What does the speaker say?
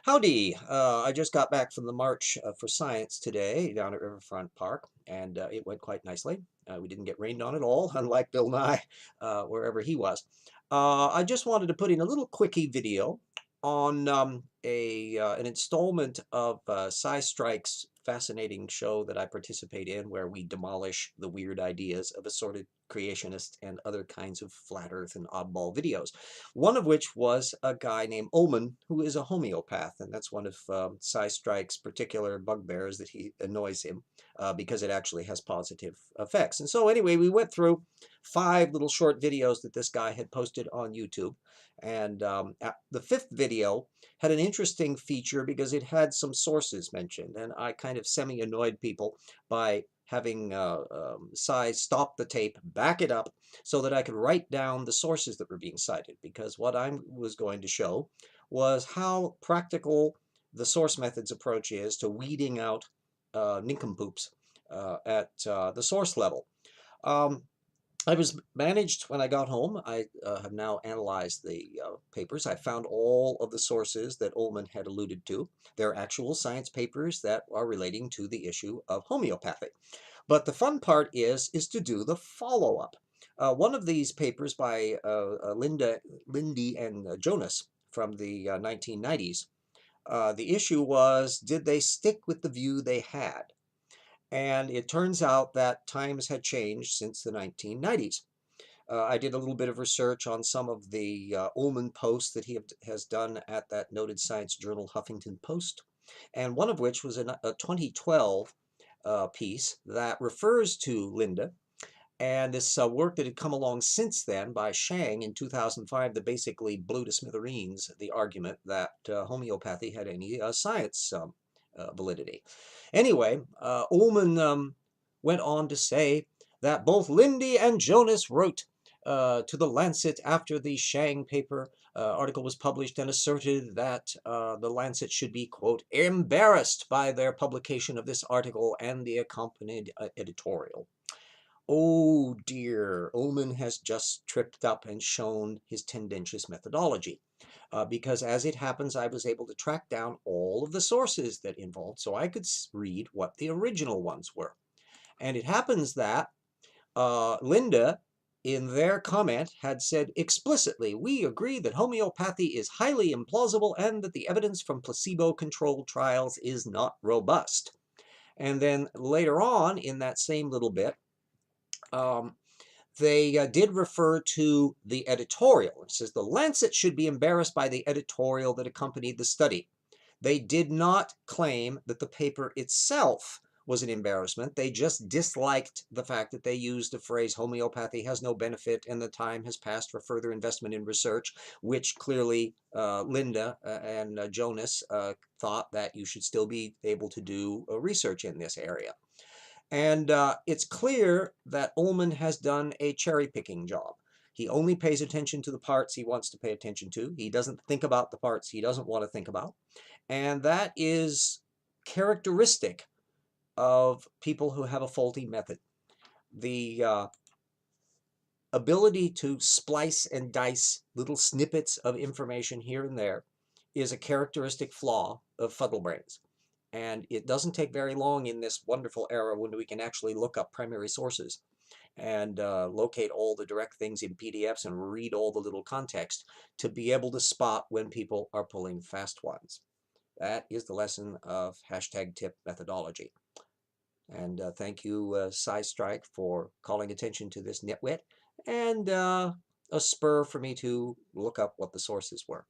Howdy! I just got back from the March for Science today down at Riverfront Park, and it went quite nicely. We didn't get rained on at all, unlike Bill Nye, wherever he was. I just wanted to put in a little quickie video on an installment of Scistrike's fascinating show that I participate in, where we demolish the weird ideas of assorted creationists and other kinds of flat earth and oddball videos. One of which was a guy named Ullman, who is a homeopath, and that's one of Scistrike's particular bugbears, that he annoys him because it actually has positive effects. And so anyway, we went through 5 little short videos that this guy had posted on YouTube. And the 5th video had an interesting feature because it had some sources mentioned, and I kind of semi-annoyed people by having stop the tape, back it up, so that I could write down the sources that were being cited, because what I was going to show was how practical the source methods approach is to weeding out nincompoops at the source level. I was managed when I got home. I have now analyzed the papers. I found all of the sources that Ullman had alluded to. They're actual science papers that are relating to the issue of homeopathy. But the fun part is to do the follow-up. One of these papers by Lindy and Jonas from the 1990s, the issue was, did they stick with the view they had? And it turns out that times had changed since the 1990s. I did a little bit of research on some of the Ullman posts that he has done at that noted science journal, Huffington Post, and one of which was a 2012 piece that refers to Linda and this work that had come along since then by Shang in 2005 that basically blew to smithereens the argument that homeopathy had any science validity. Anyway, Ullman went on to say that both Lindy and Jonas wrote to the Lancet after the Shang paper article was published and asserted that the Lancet should be, quote, embarrassed by their publication of this article and the accompanied editorial. Oh dear, Ullman has just tripped up and shown his tendentious methodology. Because as it happens, I was able to track down all of the sources that involved, so I could read what the original ones were. And it happens that Linda, in their comment, had said explicitly, we agree that homeopathy is highly implausible and that the evidence from placebo-controlled trials is not robust. And then later on in that same little bit, they did refer to the editorial. It says the Lancet should be embarrassed by the editorial that accompanied the study. They did not claim that the paper itself was an embarrassment. They just disliked the fact that they used the phrase homeopathy has no benefit and the time has passed for further investment in research, which clearly Linda and Jonas thought that you should still be able to do research in this area. And it's clear that Ullman has done a cherry-picking job. He only pays attention to the parts he wants to pay attention to. He doesn't think about the parts he doesn't want to think about. And that is characteristic of people who have a faulty method. The ability to splice and dice little snippets of information here and there is a characteristic flaw of fuddlebrains. And it doesn't take very long in this wonderful era when we can actually look up primary sources and locate all the direct things in PDFs and read all the little context to be able to spot when people are pulling fast ones. That is the lesson of #tip methodology. And thank you, Scistrike, for calling attention to this nitwit and a spur for me to look up what the sources were.